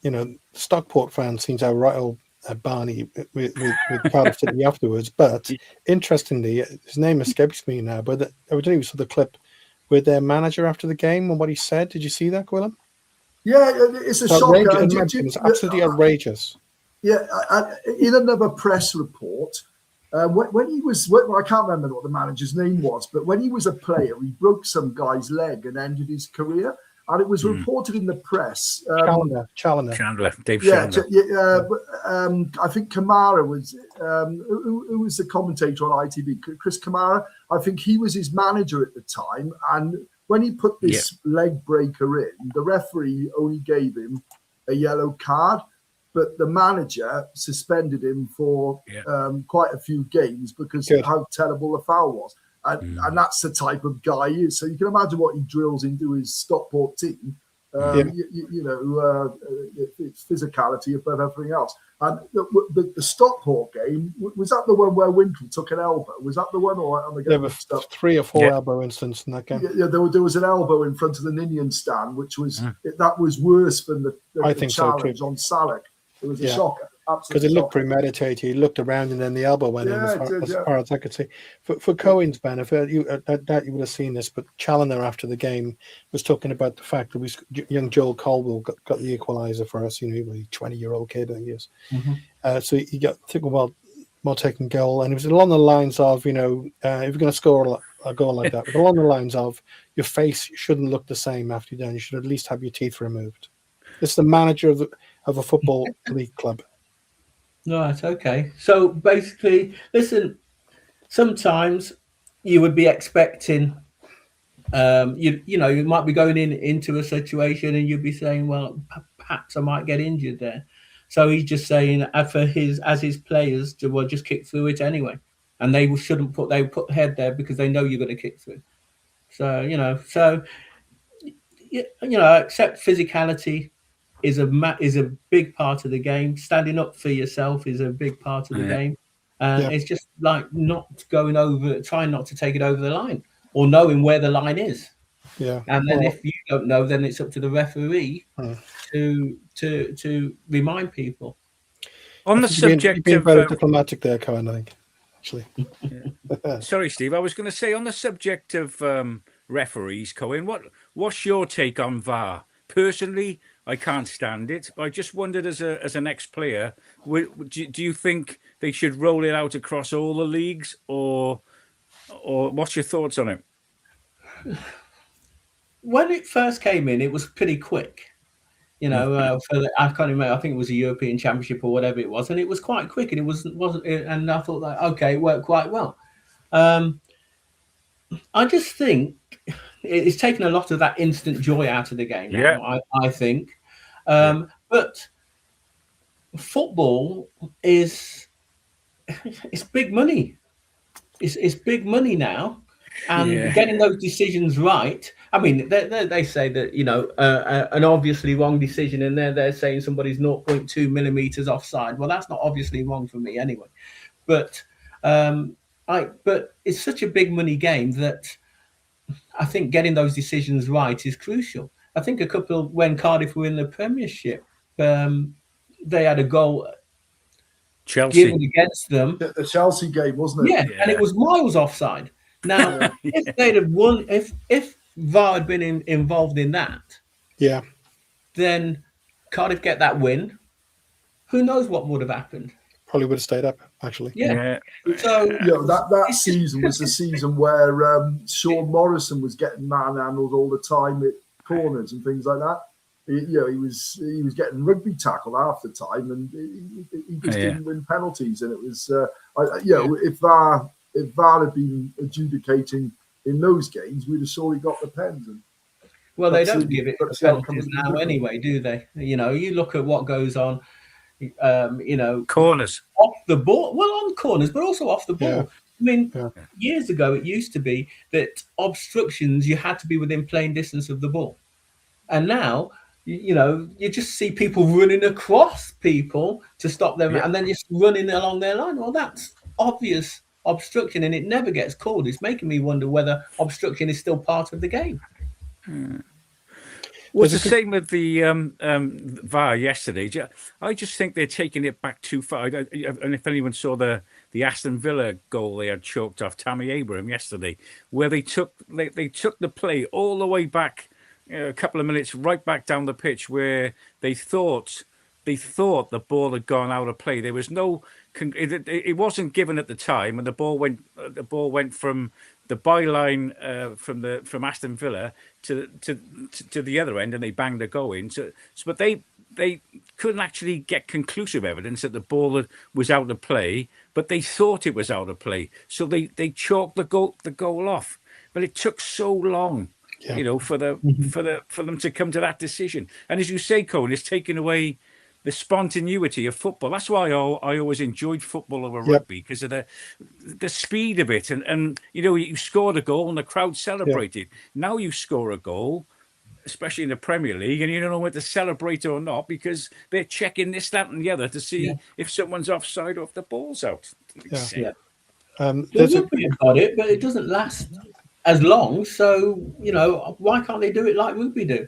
Stockport fans seemed to rattle Barney with Cardiff City afterwards. But interestingly, his name escapes me now, but evidently we saw the clip with their manager after the game and what he said. Did you see that, Gwilym? Yeah, it's a shocker. It's absolutely outrageous. Yeah, in another press report, when he was, I can't remember what the manager's name was, but when he was a player, he broke some guy's leg and ended his career. And it was reported in the press. Chandler, Dave Chandler. I think Kamara was, who was the commentator on ITV? Chris Kamara. I think he was his manager at the time. And when he put this leg breaker in, the referee only gave him a yellow card, but the manager suspended him for quite a few games because of how terrible the foul was. And that's the type of guy he is. So you can imagine what he drills into his Stockport team. It's physicality above everything else. And the Stockport game, was that the one where Winkle took an elbow? Was that the one? Or there were 3 or 4 elbow incidents in that game. Yeah, there was an elbow in front of the Ninian stand, which was that was worse than the challenge on Salek. It was a shocker. Because it looked premeditated. He looked around and then the elbow went in as far as I could see. For Cohen's benefit, you would have seen this, but Challoner after the game was talking about the fact that young Joel Colwell got the equaliser for us. He was a 20-year-old kid, I think he is. So he got well taken goal, and it was along the lines of, if you're going to score a goal like that, but along the lines of your face shouldn't look the same after you're done. You should at least have your teeth removed. It's the manager of a football league club. Right, okay. So basically, listen, sometimes you would be expecting, you might be going into a situation and you'd be saying, well, perhaps I might get injured there. So he's just saying as his players to just kick through it anyway and they put the head there because they know you're going to kick through. So except physicality is a big part of the game. Standing up for yourself is a big part of the game, and it's just like trying not to take it over the line, or knowing where the line is. Yeah, and then if you don't know, then it's up to the referee to remind people. On the subject you've been of very diplomatic there, Cohen, I think. Actually, sorry, Steve. I was going to say on the subject of referees, Cohen. What's your take on VAR? Personally, I can't stand it. I just wondered, as an ex-player, do you think they should roll it out across all the leagues, or what's your thoughts on it? When it first came in, it was pretty quick. I can't remember. I think it was a European Championship or whatever it was, and it was quite quick. And it wasn't. And I thought that it worked quite well. I just think it's taken a lot of that instant joy out of the game. Now, I think, but football it's big money. It's big money now. And getting those decisions right. I mean, they say that, an obviously wrong decision, and they're saying somebody's 0.2 millimeters offside. Well, that's not obviously wrong for me anyway. But it's such a big money game that I think getting those decisions right is crucial. I think when Cardiff were in the Premiership, they had a goal Chelsea given against them. The Chelsea game, wasn't it? Yeah, and it was miles offside. Now, if they'd have won, if VAR had been involved in that, then Cardiff get that win. Who knows what would have happened? Probably would have stayed up, actually. Yeah. So that season was the season where Sean Morrison was getting manhandled all the time at corners and things like that. He was getting rugby tackled half the time, and he just didn't win penalties. And it was if VAR had been adjudicating in those games, we'd have surely got the pens. Well, they don't give it penalties now anyway, do they? You look at what goes on, corners. Off the ball. Well, on corners, but also off the ball. Yeah. I mean, years ago, it used to be that obstructions, you had to be within playing distance of the ball. And now, you just see people running across people to stop them and then just running along their line. Well, that's obvious obstruction, and it never gets called. It's making me wonder whether obstruction is still part of the game. Well, it's the same with the VAR yesterday. I just think they're taking it back too far. And if anyone saw the Aston Villa goal they had choked off Tammy Abraham yesterday, where they took the play all the way back a couple of minutes, right back down the pitch, where they thought the ball had gone out of play. There was no. It wasn't given at the time, and the ball went from the byline from Aston Villa to the other end, and they banged the goal in. But they couldn't actually get conclusive evidence that the ball was out of play, but they thought it was out of play, so they chalked the goal off. But it took so long, for them to come to that decision. And as you say, Cohen, it's taken away the spontaneity of football. That's why I always enjoyed football over rugby, because of the speed of it. And you scored a goal and the crowd celebrated. Now you score a goal, especially in the Premier League, and you don't know whether to celebrate or not, because they're checking this, that, and the other to see if someone's offside or if the ball's out. There's rugby got it, but it doesn't last as long. So, why can't they do it like rugby do?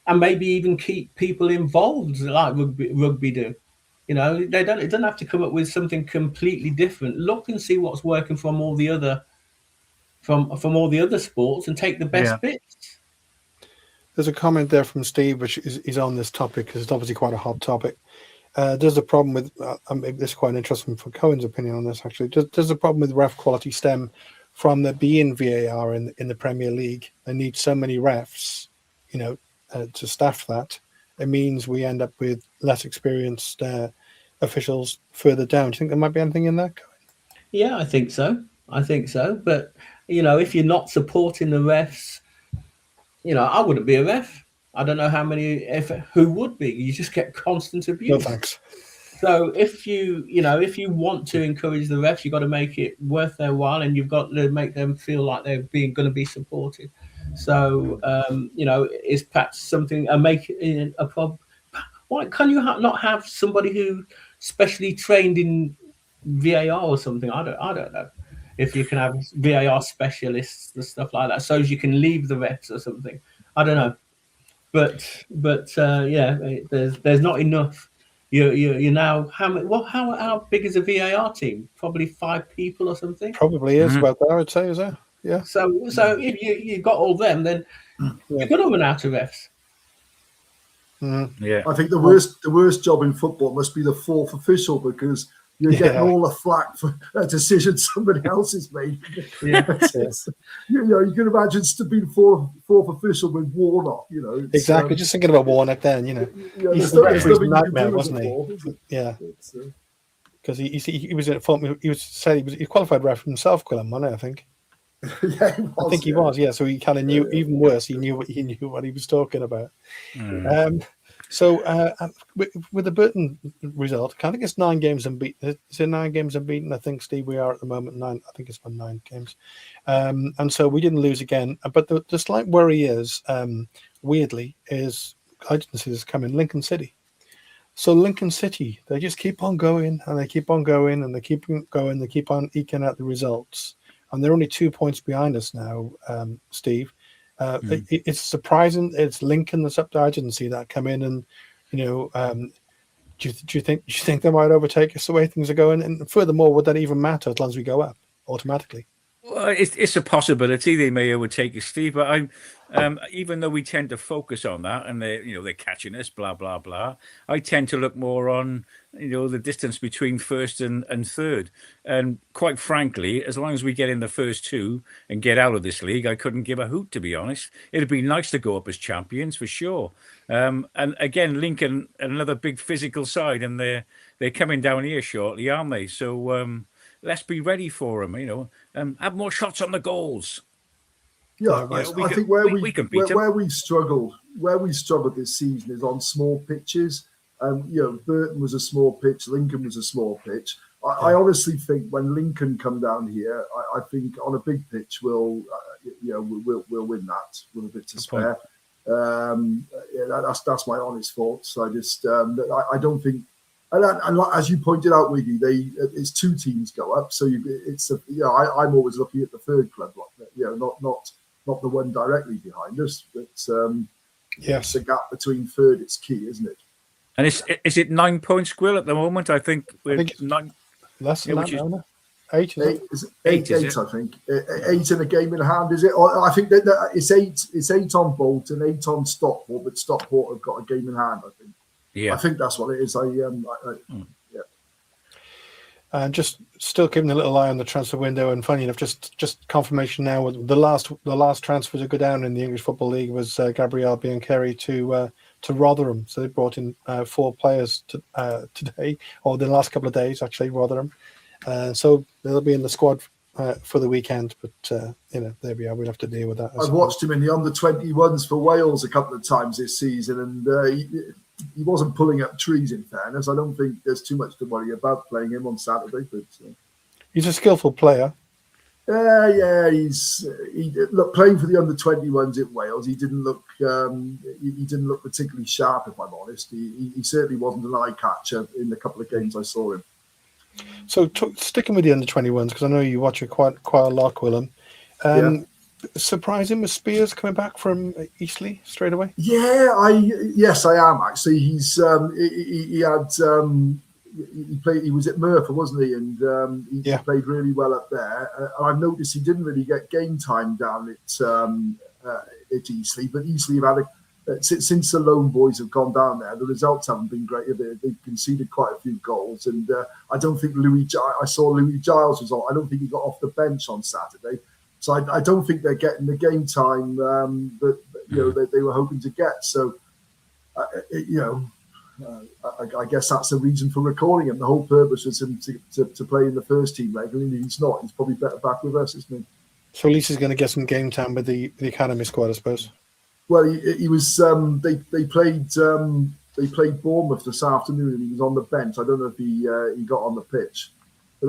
And maybe even keep people involved like rugby do. It doesn't have to come up with something completely different. Look and see what's working from all the other sports and take the best bits. There's a comment there from Steve, which is on this topic, because it's obviously quite a hot topic. Does the problem with this is quite interesting for Cohen's opinion on this, actually. Does the problem with ref quality stem from there being VAR in the Premier League? They need so many refs, to staff that. It means we end up with less experienced officials further down. Do you think there might be anything in that, Cohen? Yeah, I think so. But if you're not supporting the refs, I wouldn't be a ref. I don't know how many who would be. You just get constant abuse. No thanks. So if you want to encourage the refs, you've got to make it worth their while, and you've got to make them feel like they're going to be supported. So is perhaps something make it a problem? Why can you not have somebody who specially trained in VAR or something? I don't know if you can have VAR specialists and stuff like that, so as you can leave the refs or something. I don't know, but there's not enough. You now how big is a VAR team? Probably 5 people or something. Probably is about that, I would say, is it? Yeah. So if you got all them, then you're going to run out of refs. Yeah. I think the worst job in football must be the 4th official, because you're getting all the flack for a decision somebody else has made. Yeah. You can imagine being fourth official with Warnock. Exactly. Just thinking about Warnock then. He's a nightmare, wasn't he? Yeah. Because he was at fault. He qualified ref himself, Quillen, wasn't he? I think. Yeah, he was, I think he was. Yeah. So he kind of knew. Even worse, he knew what he was talking about. So with the Burton result, I think it's 9 games unbeaten. Is it 9 games unbeaten? I think, Steve, we are at the moment 9. I think it's been 9 games, and so we didn't lose again. But the slight worry is, weirdly, is I didn't see this coming. Lincoln City. So Lincoln City, they just keep on going and they keep on going and they keep going. They keep on eking out the results, and they're only 2 points behind us now, Steve. It's surprising. It's Lincoln that's up there. I didn't see that come in, and do you think they might overtake us the way things are going? And furthermore, would that even matter as long as we go up automatically? Well, it's a possibility they may overtake us, Steve. But I'm even though we tend to focus on that, and they're catching us, blah blah blah. I tend to look more on the distance between first and third. And quite frankly, as long as we get in the first 2 and get out of this league, I couldn't give a hoot, to be honest. It'd be nice to go up as champions for sure. And again, Lincoln, another big physical side, and they're coming down here shortly, aren't they? So let's be ready for them. Have more shots on the goals. Yeah, I think where we struggled this season is on small pitches. Burton was a small pitch, Lincoln was a small pitch. I honestly think when Lincoln come down here, I think on a big pitch we'll win that with a bit to spare. That's my honest thoughts. I just I don't think. And as you pointed out, Wiggy, it's 2 teams go up, so I'm always looking at the third club, not the one directly behind us, but yes, the gap between third. It's key, isn't it? And is it 9 points, Quill, at the moment? I think we're 9. Less than that, 8, is it? 8, I think. 8 in a game in hand, is it? I think that it's 8. It's 8 on Bolton, 8 on Stockport, but Stockport have got a game in hand, I think. Yeah, I think that's what it is. And just still keeping a little eye on the transfer window. And funny enough, just confirmation now. The last transfer to go down in the English Football League was Gabriel Biancheri to Rotherham. So they brought in 4 players today, or the last couple of days actually. Rotherham. So they'll be in the squad for the weekend. But there we are. We'll have to deal with that. I've watched him in the under-21s for Wales a couple of times this season, and he wasn't pulling up trees, in fairness. I don't think there's too much to worry about playing him on Saturday. But he's a skillful player. Look, playing for the under-21s at Wales, he didn't look particularly sharp, if I'm honest. He certainly wasn't an eye catcher in the couple of games I saw him. So sticking with the under-21s, because I know you watch it quite a lot, Quillen. Surprising with Spears coming back from Eastleigh straight away? Yes, I am actually. He's he was at Merthyr, wasn't he? And he played really well up there. And I've noticed he didn't really get game time down at Eastleigh, but Eastleigh have had since the Lone Boys have gone down there, the results haven't been great. They've conceded quite a few goals, and I don't think I saw Louis Giles was on. I don't think he got off the bench on Saturday. So I don't think they're getting the game time that they were hoping to get. So I guess that's the reason for recalling him. The whole purpose was him to play in the first team regularly. He's not. He's probably better back with us, isn't he? So at least he's going to get some game time with the academy squad, I suppose. Well, he was. They played they played Bournemouth this afternoon, and he was on the bench. I don't know if he got on the pitch, but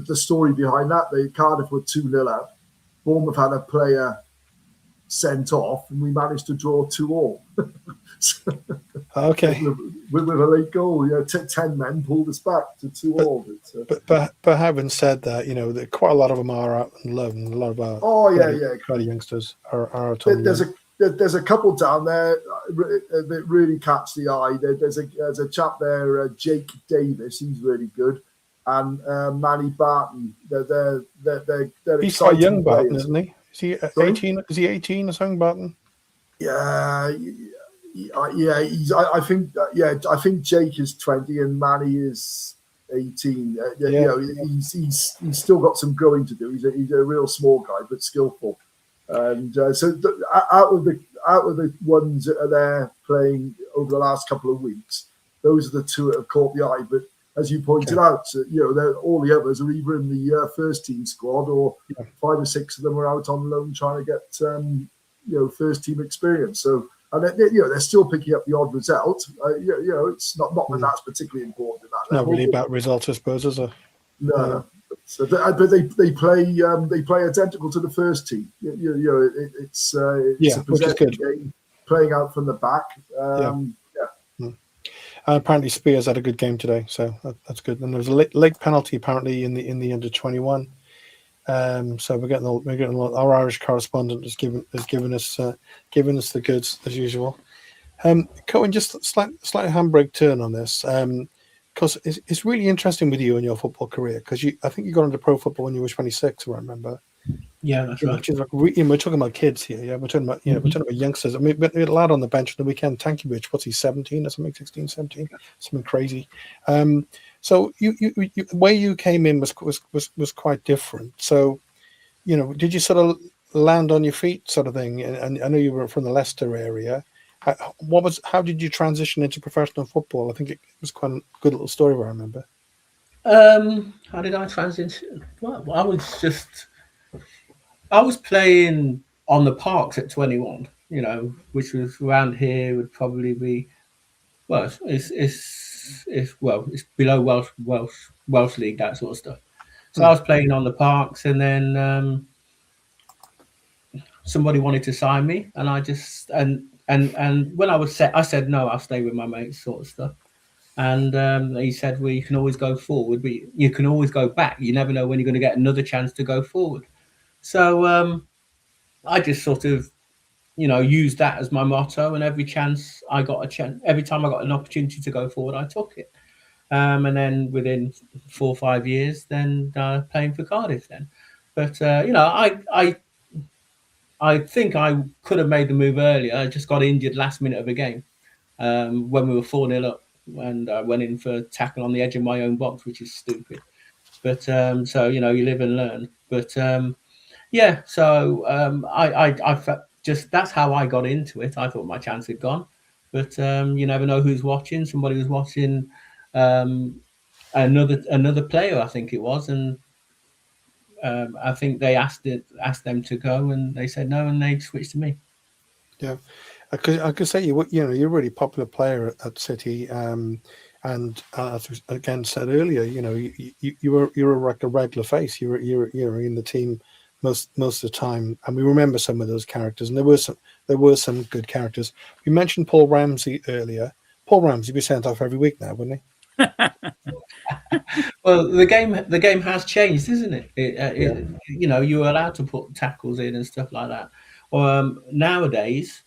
the story behind that, Cardiff were 2-0 up. Bournemouth had a player sent off, and we managed to draw 2-2. Okay. With a late goal, 10 men pulled us back to 2-2. But having said that, that quite a lot of them are out on loan. A lot of our kind of youngsters are out on loan. There's a couple down there that really catch the eye. There's a chap there, Jake Davis. He's really good, and Manny Barton. They're He's quite young, Barton, isn't he? Is he 18? Is he 18 or something, Barton? Yeah. I think Jake is 20 and Manny is 18. He's still got some growing to do. He's a real small guy, but skillful. And so out of the ones that are there playing over the last couple of weeks, those are the two that have caught the eye. But as you pointed out, all the others are either in the first team squad, or 5 or 6 of them are out on loan trying to get first team experience. So, and they're still picking up the odd result. It's not that that's particularly important at that level. Not really about results, I suppose, is it? No. So, but they play identical to the first team. It's a possession game, playing out from the back. Apparently, Spears had a good game today, so that's good. And there was a late penalty apparently in the under 21. So we're getting our Irish correspondent is giving us the goods as usual. Cohen, just a slight handbrake turn on this. Because it's really interesting with you and your football career, because I think you got into pro football when you were 26, if I remember. Yeah, that's right. Which is like, we're talking about kids here, yeah. We're talking about we're talking about youngsters. I mean, we had a lad on the bench on the weekend, Tankiewicz. What's he, 17 or something, 16, 17, something crazy. So you the way you came in was quite different. So, did you sort of land on your feet, sort of thing? And I know you were from the Leicester area. How did you transition into professional football? I think it was quite a good little story, I remember. How did I transition? Well, I was playing on the parks at 21, which was around here would probably be, well, it's below Welsh League, that sort of stuff. So I was playing on the parks, and then somebody wanted to sign me, and I just and when I said no, I'll stay with my mates, sort of stuff. And he said, well, you can always go forward, but you can always go back. You never know when you're going to get another chance to go forward. So I just sort of, used that as my motto. And every chance I got every time I got an opportunity to go forward, I took it. And then within 4 or 5 years, then playing for Cardiff then. But, I think I could have made the move earlier. I just got injured last minute of a game when we were 4-0 up, and I went in for a tackle on the edge of my own box, which is stupid. But so you live and learn. But I felt just that's how I got into it. I thought my chance had gone, but you never know who's watching. Somebody was watching another player, I think it was, and I think they asked them to go, and they said no, and they switched to me. Yeah, I could say you're a really popular player at City, and as we again said earlier, you're like a regular face. You're in the team most of the time, and we remember some of those characters, and there were some good characters. We mentioned Paul Ramsey earlier. Paul Ramsey be sent off every week now, wouldn't he? Well, the game has changed, isn't it? You were allowed to put tackles in and stuff like that. Nowadays,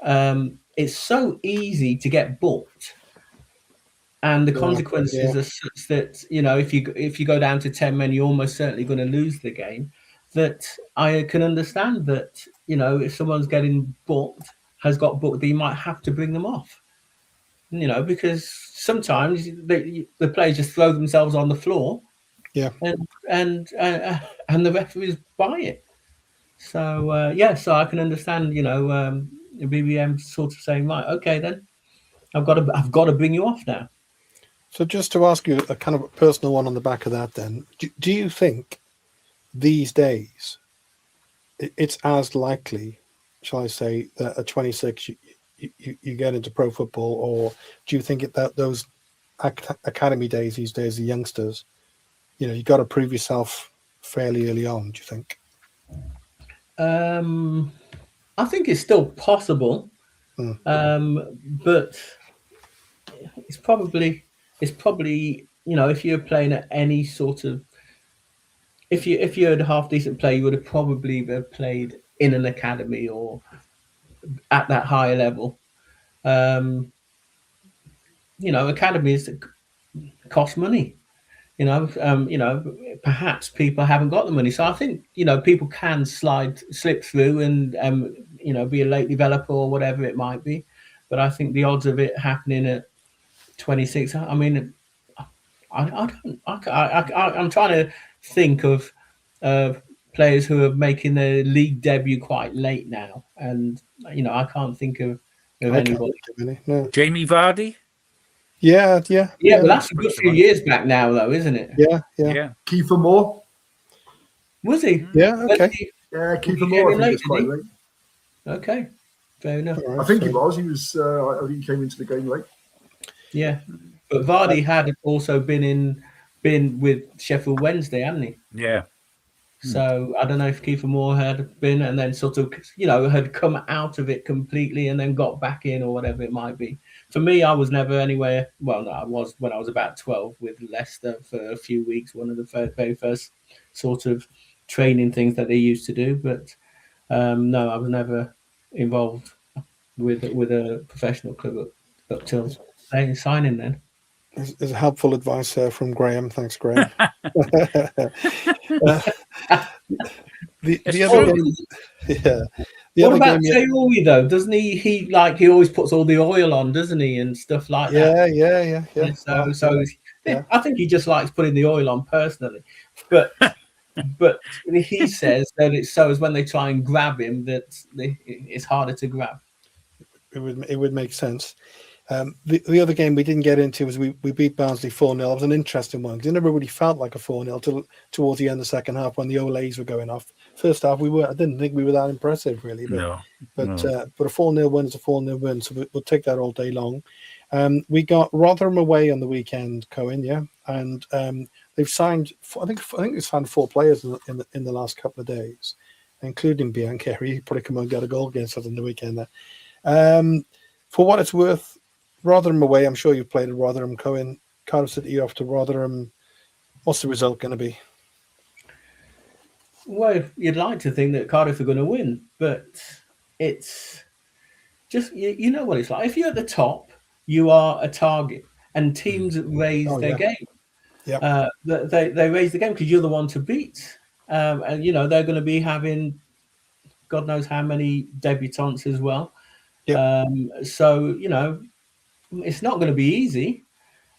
it's so easy to get booked, and the consequences are such that if you go down to 10 men, you're almost certainly going to lose the game. That I can understand that if someone's has got booked, they might have to bring them off. Because sometimes the players just throw themselves on the floor, and the referees buy it. So so I can understand, BBM sort of saying, right, okay, then I've got to bring you off now. So just to ask you a kind of personal one on the back of that, then, do you think these days it's as likely, shall I say, that a 26 you get into pro football, or do you think that those academy days these days, the youngsters, you got to prove yourself fairly early on? Do you think? I think it's still possible, but it's probably if you're playing at any sort of, if you had a half decent play, you would have probably have played in an academy or at that higher level. Academies cost money. Perhaps people haven't got the money, so I think people can slip through and be a late developer or whatever it might be. But I think the odds of it happening at 26, I mean, I'm trying to think of players who are making their league debut quite late now, and I can't think of anybody. No. Jamie Vardy. Yeah. But that's a good few years back now, though, isn't it? Yeah. Kiefer Moore. Was he? Yeah. Okay. Kiefer Moore. I think was quite late. Okay, fair enough. I think he was. He was. I think he came into the game late. Yeah, but Vardy had also been with Sheffield Wednesday, hadn't he? Yeah. So I don't know if Kiefer Moore had been and then sort of had come out of it completely and then got back in or whatever it might be. For me, I was never anywhere. Well, no, I was when I was about 12 with Leicester for a few weeks. One of the very first sort of training things that they used to do. But no, I was never involved with a professional club up till signing then. There's helpful advice from Graham. Thanks, Graham. The other game, What about Traore though? Doesn't he? He always puts all the oil on, doesn't he, and stuff like that. Yeah. So I think he just likes putting the oil on personally, but he says that it's so as when they try and grab him that it's harder to grab. It would make sense. The other game we didn't get into was we beat Barnsley 4-0. It was an interesting one because it never really felt like a 4-0 towards the end of the second half when the Olays were going off. First half I didn't think we were that impressive really, but a 4-0 win is a 4-0 win, so we'll take that all day long. We got Rotherham away on the weekend, Cohen, and they've signed. I think they've signed 4 players in the last couple of days, including Biancheri. He probably come and get a goal against us on the weekend there. For what it's worth, Rotherham away. I'm sure you've played at Rotherham, Cohen. Cardiff City off to Rotherham. What's the result going to be? Well, you'd like to think that Cardiff are going to win, but it's just you know what it's like. If you're at the top, you are a target, and teams raise their game. Yeah, they raise the game because you're the one to beat, and they're going to be having God knows how many debutants as well. Yep. So it's not going to be easy.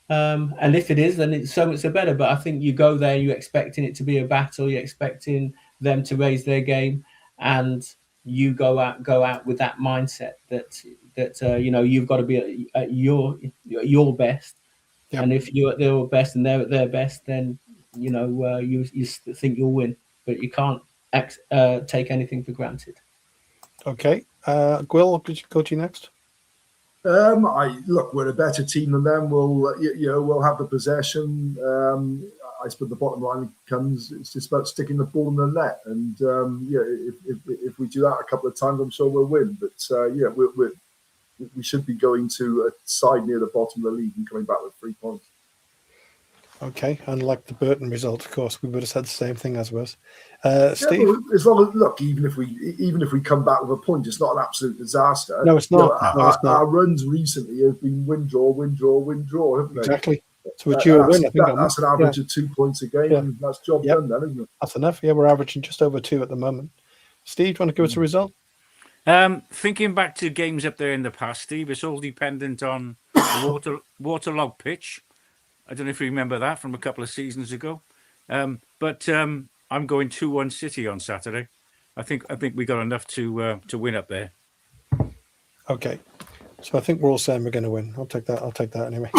And if it is, then it's so much the better. But I think you go there, you're expecting it to be a battle. You're expecting them to raise their game, and you go out with that mindset that you've got to be at your best. Yep. And if you're at their best and they're at their best, then you think you'll win. But you can't take anything for granted. Okay, Gwyl, could you go to you next? We're a better team than them. We'll have the possession. I suppose the bottom line comes. It's just about sticking the ball in the net, and if we do that a couple of times, I'm sure we'll win. But we should be going to a side near the bottom of the league and coming back with 3 points. Okay, unlike the Burton result, of course, we would have said the same thing as was. Steve, as long as even if we come back with a point, it's not an absolute disaster. No, it's not. Our runs recently have been win draw, haven't they? Exactly. So it's your win. I think that's an average of 2 points a game. And that's job done, then, isn't it? That's enough. Yeah, we're averaging just over 2 at the moment. Steve, do you want to give us a result? Thinking back to games up there in the past, Steve, it's all dependent on waterlogged pitch. I don't know if you remember that from a couple of seasons ago. But I'm going 2-1 City on Saturday. I think we got enough to win up there. Okay. So I think we're all saying we're going to win. I'll take that anyway.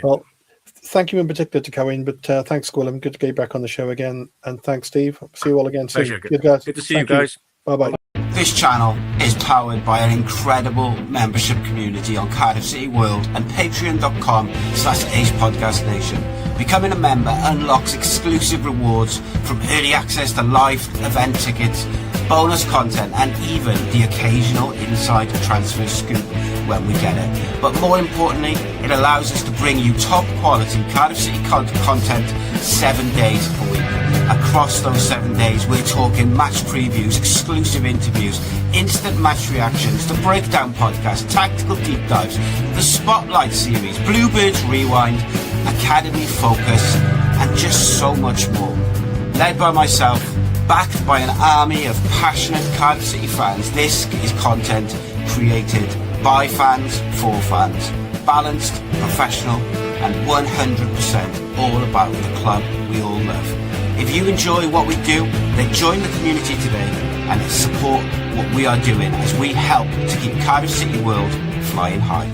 Well, thank you in particular to Cohen, but thanks, Gwilym. Good to get you back on the show again. And thanks, Steve. See you all again soon. Pleasure. Good guys. Good to see you guys. Bye-bye. This channel is powered by an incredible membership community on Cardiff City World and patreon.com/Ace Podcast Nation. Becoming a member unlocks exclusive rewards from early access to live event tickets, bonus content, and even the occasional inside transfer scoop when we get it. But more importantly, it allows us to bring you top quality Cardiff City content 7 days a week. Across those 7 days, we're talking match previews, exclusive interviews, instant match reactions, the breakdown podcast, tactical deep dives, the spotlight series, Bluebirds Rewind, Academy Focus, and just so much more. Led by myself, backed by an army of passionate Cardiff City fans, this is content created by fans for fans. Balanced, professional, and 100% all about the club we all love. If you enjoy what we do, then join the community today and support what we are doing as we help to keep Cardiff City World flying high.